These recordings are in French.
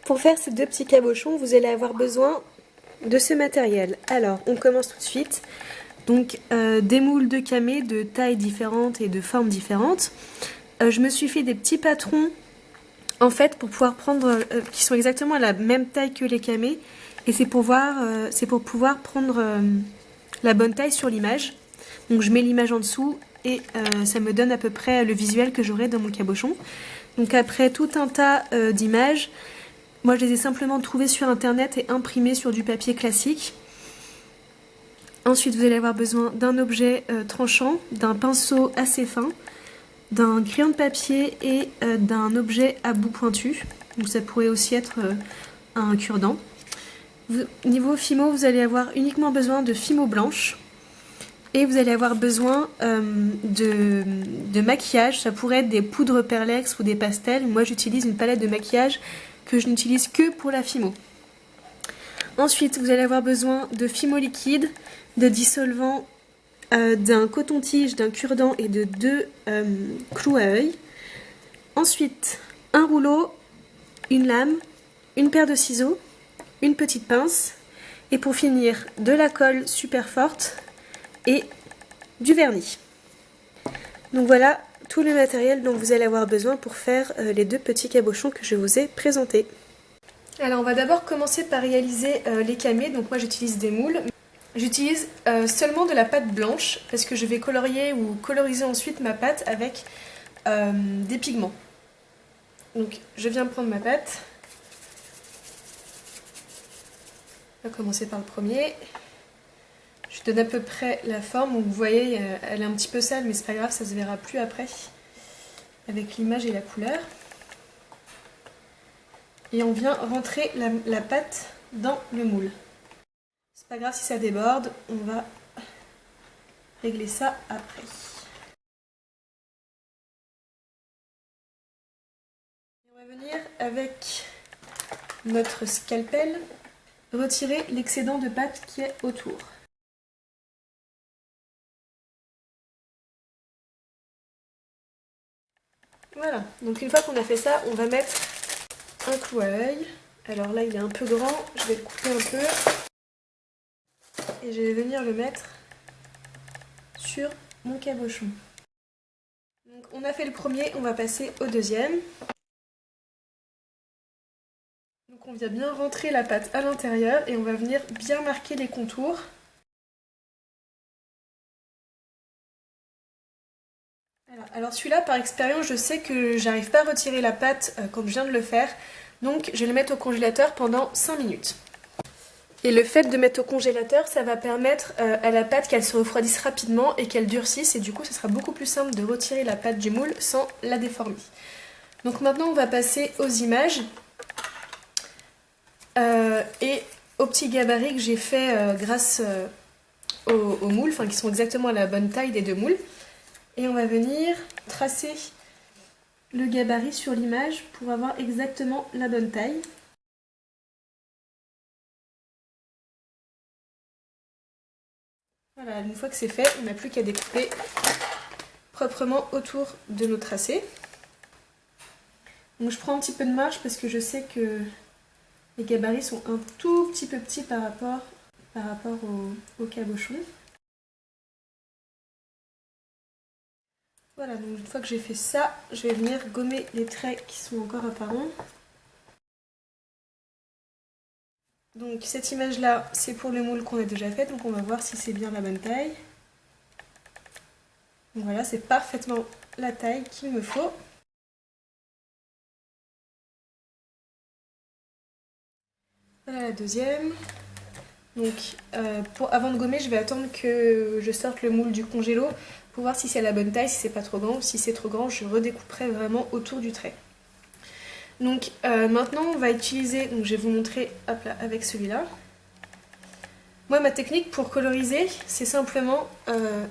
Pour faire ces deux petits cabochons, vous allez avoir besoin de ce matériel. Alors, on commence tout de suite. Donc, des moules de camé de tailles différentes et de formes différentes. Je me suis fait des petits patrons, en fait, pour pouvoir prendre, qui sont exactement à la même taille que les camés. Et c'est pour pouvoir prendre la bonne taille sur l'image. Donc, je mets l'image en dessous et ça me donne à peu près le visuel que j'aurai dans mon cabochon. Donc, après tout un tas d'images, moi, je les ai simplement trouvées sur internet et imprimées sur du papier classique. Ensuite, vous allez avoir besoin d'un objet tranchant, d'un pinceau assez fin, d'un crayon de papier et d'un objet à bout pointu. Donc ça pourrait aussi être un cure-dent. Niveau fimo, vous allez avoir uniquement besoin de fimo blanche. Et vous allez avoir besoin de maquillage. Ça pourrait être des poudres perlex ou des pastels. Moi, j'utilise une palette de maquillage que je n'utilise que pour la fimo. Ensuite, vous allez avoir besoin de fimo liquide, de dissolvant, d'un coton-tige, d'un cure-dent et de 2 clous à œil. Ensuite, un rouleau, une lame, une paire de ciseaux, une petite pince. Et pour finir, de la colle super forte et du vernis. Donc voilà tout le matériel dont vous allez avoir besoin pour faire les deux petits cabochons que je vous ai présentés. Alors on va d'abord commencer par réaliser les camés. Donc moi j'utilise des moules. J'utilise seulement de la pâte blanche parce que je vais colorier ou coloriser ensuite ma pâte avec des pigments. Donc je viens prendre ma pâte. On va commencer par le premier. Je donne à peu près la forme. Donc vous voyez, elle est un petit peu sale, mais c'est pas grave, ça se verra plus après avec l'image et la couleur. Et on vient rentrer la pâte dans le moule. C'est pas grave si ça déborde, on va régler ça après. On va venir avec notre scalpel retirer l'excédent de pâte qui est autour. Voilà, donc une fois qu'on a fait ça, on va mettre un clou à œil. Alors là il est un peu grand, je vais le couper un peu. Et je vais venir le mettre sur mon cabochon. Donc on a fait le premier, on va passer au deuxième. Donc on vient bien rentrer la pâte à l'intérieur et on va venir bien marquer les contours. Voilà. Alors celui-là, par expérience, je sais que j'arrive pas à retirer la pâte comme je viens de le faire. Donc je vais le mettre au congélateur pendant 5 minutes. Et le fait de mettre au congélateur, ça va permettre à la pâte qu'elle se refroidisse rapidement et qu'elle durcisse. Et du coup, ça sera beaucoup plus simple de retirer la pâte du moule sans la déformer. Donc maintenant, on va passer aux images. Et aux petits gabarits que j'ai fait grâce aux moules, enfin qui sont exactement à la bonne taille des deux moules. Et on va venir tracer le gabarit sur l'image pour avoir exactement la bonne taille. Voilà, une fois que c'est fait, on n'a plus qu'à découper proprement autour de nos tracés. Donc je prends un petit peu de marge parce que je sais que les gabarits sont un tout petit peu petits par rapport au cabochon. Voilà, donc une fois que j'ai fait ça, je vais venir gommer les traits qui sont encore apparents. Donc cette image-là, c'est pour le moule qu'on a déjà fait, donc on va voir si c'est bien la bonne taille. Donc voilà, c'est parfaitement la taille qu'il me faut. Voilà la deuxième. Donc avant de gommer, je vais attendre que je sorte le moule du congélo pour voir si c'est la bonne taille, si c'est pas trop grand. Si c'est trop grand, je redécouperai vraiment autour du trait. Donc maintenant on va utiliser, donc je vais vous montrer hop là, avec celui-là. Moi ma technique pour coloriser c'est simplement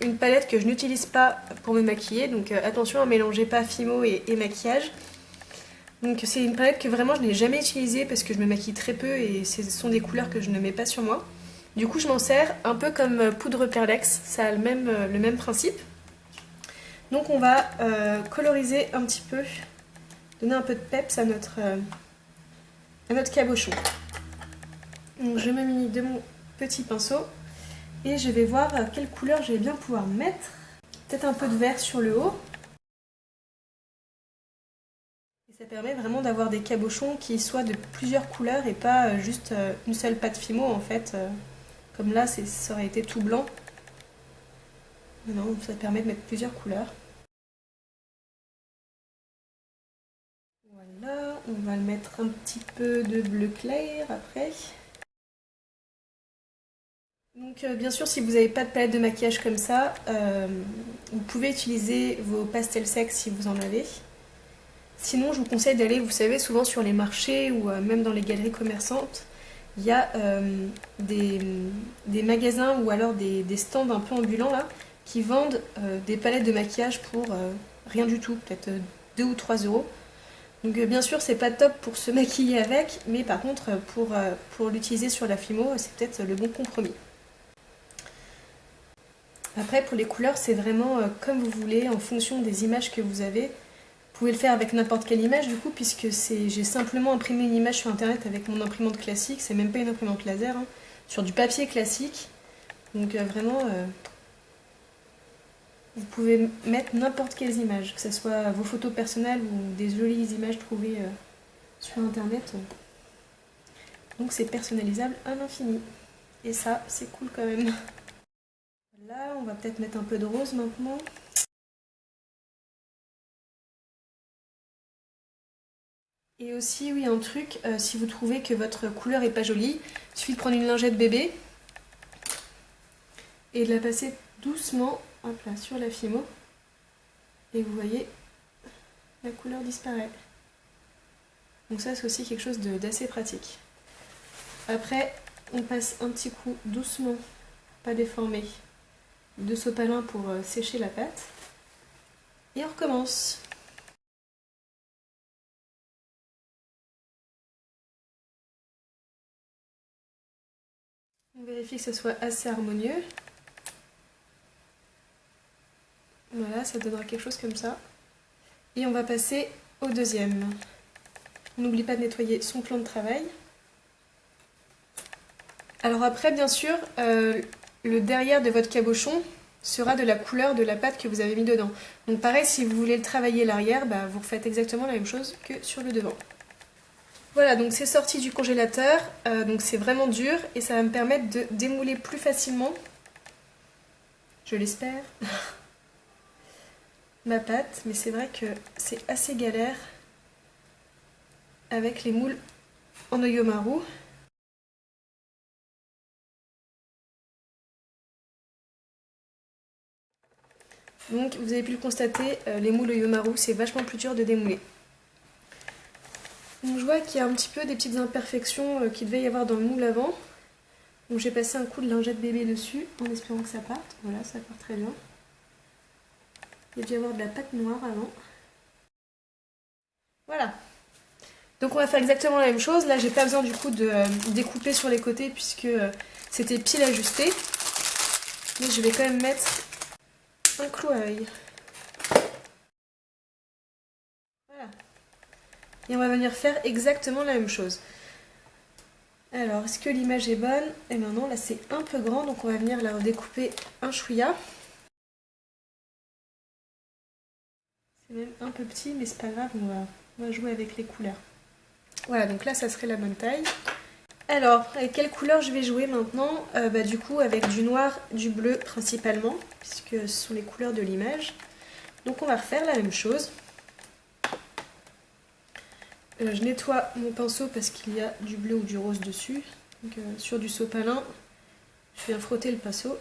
une palette que je n'utilise pas pour me maquiller. Donc attention à mélanger pas fimo et maquillage. Donc c'est une palette que vraiment je n'ai jamais utilisée parce que je me maquille très peu et ce sont des couleurs que je ne mets pas sur moi. Du coup je m'en sers un peu comme poudre perlex, ça a le même principe. Donc on va coloriser un petit peu, donner un peu de peps à à notre cabochon. Donc je me munis de mon petit pinceau et je vais voir quelle couleur je vais bien pouvoir mettre. Peut-être un peu de vert sur le haut. Et ça permet vraiment d'avoir des cabochons qui soient de plusieurs couleurs et pas juste une seule pâte Fimo en fait. Comme là, ça aurait été tout blanc. Non, ça permet de mettre plusieurs couleurs. Voilà, on va le mettre un petit peu de bleu clair après. Donc bien sûr, si vous n'avez pas de palette de maquillage comme ça, vous pouvez utiliser vos pastels secs si vous en avez. Sinon, je vous conseille d'aller, vous savez, souvent sur les marchés ou même dans les galeries commerçantes, il y a des magasins ou alors des stands un peu ambulants là, qui vendent des palettes de maquillage pour rien du tout, peut-être 2 ou 3 euros. Donc bien sûr, c'est pas top pour se maquiller avec, mais par contre, pour l'utiliser sur la Fimo, c'est peut-être le bon compromis. Après, pour les couleurs, c'est vraiment comme vous voulez, en fonction des images que vous avez. Vous pouvez le faire avec n'importe quelle image du coup, puisque j'ai simplement imprimé une image sur internet avec mon imprimante classique, c'est même pas une imprimante laser, hein, sur du papier classique. Donc vraiment, vous pouvez mettre n'importe quelles images, que ce soit vos photos personnelles ou des jolies images trouvées sur internet. Donc c'est personnalisable à l'infini. Et ça, c'est cool quand même. Là, on va peut-être mettre un peu de rose maintenant. Et aussi, oui, un truc, si vous trouvez que votre couleur est pas jolie, il suffit de prendre une lingette bébé et de la passer doucement, hop là, sur la Fimo. Et vous voyez, la couleur disparaît. Donc ça, c'est aussi quelque chose d'assez pratique. Après, on passe un petit coup doucement, pas déformé, de sopalin pour sécher la pâte. Et on recommence. On vérifie que ce soit assez harmonieux. Voilà, ça donnera quelque chose comme ça. Et on va passer au deuxième. On n'oublie pas de nettoyer son plan de travail. Alors après, bien sûr, le derrière de votre cabochon sera de la couleur de la pâte que vous avez mis dedans. Donc pareil, si vous voulez le travailler l'arrière, bah, vous refaites exactement la même chose que sur le devant. Voilà, donc c'est sorti du congélateur, donc c'est vraiment dur et ça va me permettre de démouler plus facilement, je l'espère, ma pâte, mais c'est vrai que c'est assez galère avec les moules en Oyomaru. Donc vous avez pu le constater, les moules Oyomaru c'est vachement plus dur de démouler. Donc je vois qu'il y a un petit peu des petites imperfections qu'il devait y avoir dans le moule avant. Donc j'ai passé un coup de lingette bébé dessus en espérant que ça parte. Voilà, ça part très bien. Il y a dû y avoir de la pâte noire avant. Voilà. Donc on va faire exactement la même chose. Là j'ai pas besoin du coup de découper sur les côtés puisque c'était pile ajusté. Mais je vais quand même mettre un clou à œil. Voilà. Et on va venir faire exactement la même chose. Alors, est-ce que l'image est bonne? Et maintenant, là c'est un peu grand, donc on va venir la redécouper un chouïa. C'est même un peu petit, mais c'est pas grave, on va jouer avec les couleurs. Voilà, donc là ça serait la bonne taille. Alors, avec quelle couleur je vais jouer maintenant? Du coup, avec du noir, du bleu principalement, puisque ce sont les couleurs de l'image. Donc on va refaire la même chose. Je nettoie mon pinceau parce qu'il y a du bleu ou du rose dessus. Donc, sur du sopalin, je viens frotter le pinceau.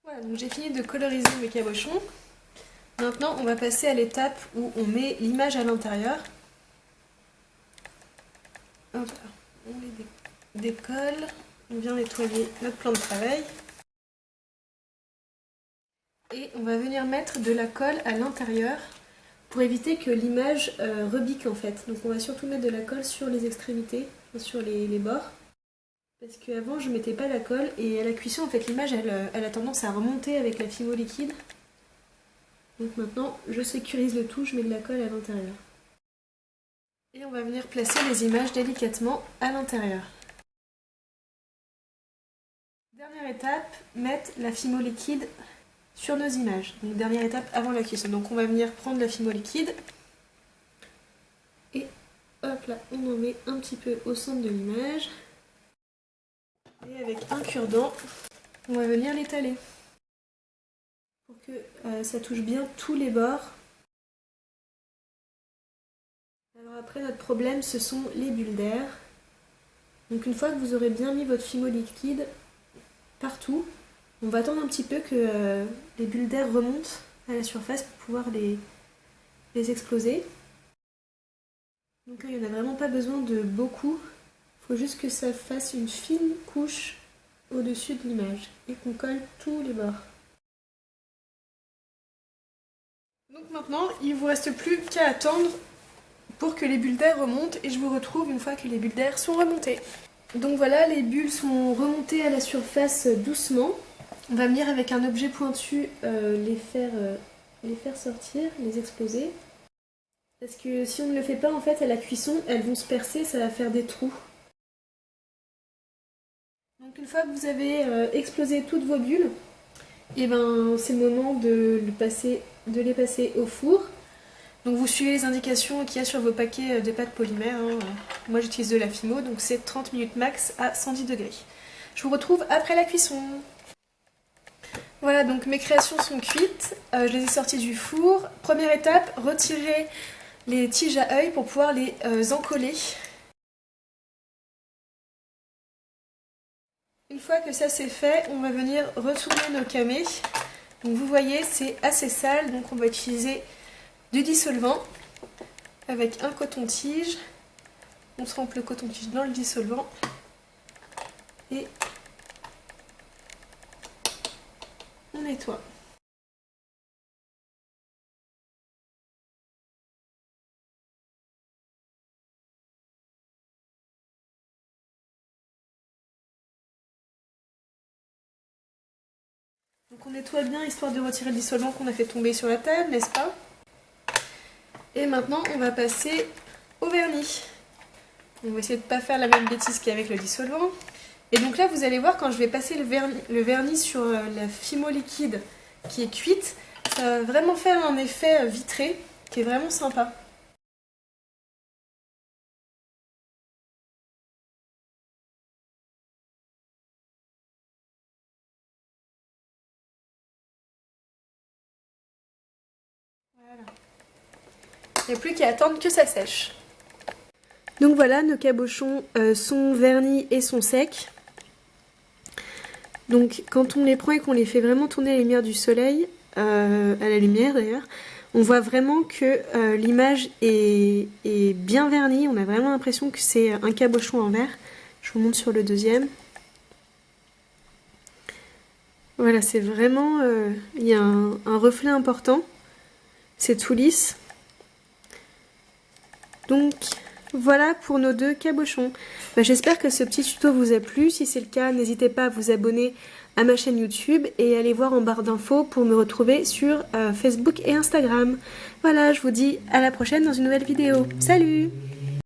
Voilà, donc j'ai fini de coloriser mes cabochons. Maintenant, on va passer à l'étape où on met l'image à l'intérieur. Hop, on les décolle, on vient nettoyer notre plan de travail. Et on va venir mettre de la colle à l'intérieur pour éviter que l'image rebique en fait. Donc on va surtout mettre de la colle sur les extrémités, sur les bords. Parce qu'avant je mettais pas la colle et à la cuisson en fait l'image elle a tendance à remonter avec la fimo liquide. Donc maintenant je sécurise le tout, je mets de la colle à l'intérieur. Et on va venir placer les images délicatement à l'intérieur. Dernière étape, mettre la fimo liquide sur nos images. Donc dernière étape avant la cuisson. Donc on va venir prendre la fimo liquide et hop là, on en met un petit peu au centre de l'image. Et avec un cure-dent, on va venir l'étaler pour que ça touche bien tous les bords. Alors après notre problème ce sont les bulles d'air. Donc une fois que vous aurez bien mis votre fimo liquide partout, on va attendre un petit peu que les bulles d'air remontent à la surface pour pouvoir les exploser. Donc là, il n'y en a vraiment pas besoin de beaucoup. Il faut juste que ça fasse une fine couche au-dessus de l'image et qu'on colle tous les bords. Donc maintenant, il ne vous reste plus qu'à attendre pour que les bulles d'air remontent et je vous retrouve une fois que les bulles d'air sont remontées. Donc voilà, les bulles sont remontées à la surface doucement. On va venir avec un objet pointu les faire sortir, les exploser. Parce que si on ne le fait pas, en fait, à la cuisson, elles vont se percer, ça va faire des trous. Donc une fois que vous avez explosé toutes vos bulles, et ben c'est le moment de les passer au four. Donc vous suivez les indications qu'il y a sur vos paquets de pâte polymère. Hein. Moi j'utilise de la Fimo, donc c'est 30 minutes max à 110 degrés. Je vous retrouve après la cuisson. Voilà, donc mes créations sont cuites, je les ai sorties du four. Première étape, retirer les tiges à œil pour pouvoir les encoller. Une fois que ça c'est fait, on va venir retourner nos camés. Donc vous voyez, c'est assez sale, donc on va utiliser du dissolvant avec un coton-tige. On trempe le coton-tige dans le dissolvant et on nettoie. Donc on nettoie bien histoire de retirer le dissolvant qu'on a fait tomber sur la table, n'est-ce pas? Et maintenant on va passer au vernis. On va essayer de ne pas faire la même bêtise qu'avec le dissolvant. Et donc là vous allez voir quand je vais passer le vernis sur la Fimo liquide qui est cuite, ça va vraiment faire un effet vitré qui est vraiment sympa. Voilà. Il n'y a plus qu'à attendre que ça sèche. Donc voilà, nos cabochons sont vernis et sont secs. Donc quand on les prend et qu'on les fait vraiment tourner à la lumière du soleil, à la lumière d'ailleurs, on voit vraiment que l'image est bien vernie. On a vraiment l'impression que c'est un cabochon en verre. Je vous montre sur le deuxième. Voilà, c'est vraiment... il y a un reflet important. C'est tout lisse. Donc voilà pour nos deux cabochons. J'espère que ce petit tuto vous a plu. Si c'est le cas, n'hésitez pas à vous abonner à ma chaîne YouTube et allez voir en barre d'infos pour me retrouver sur Facebook et Instagram. Voilà, je vous dis à la prochaine dans une nouvelle vidéo. Salut!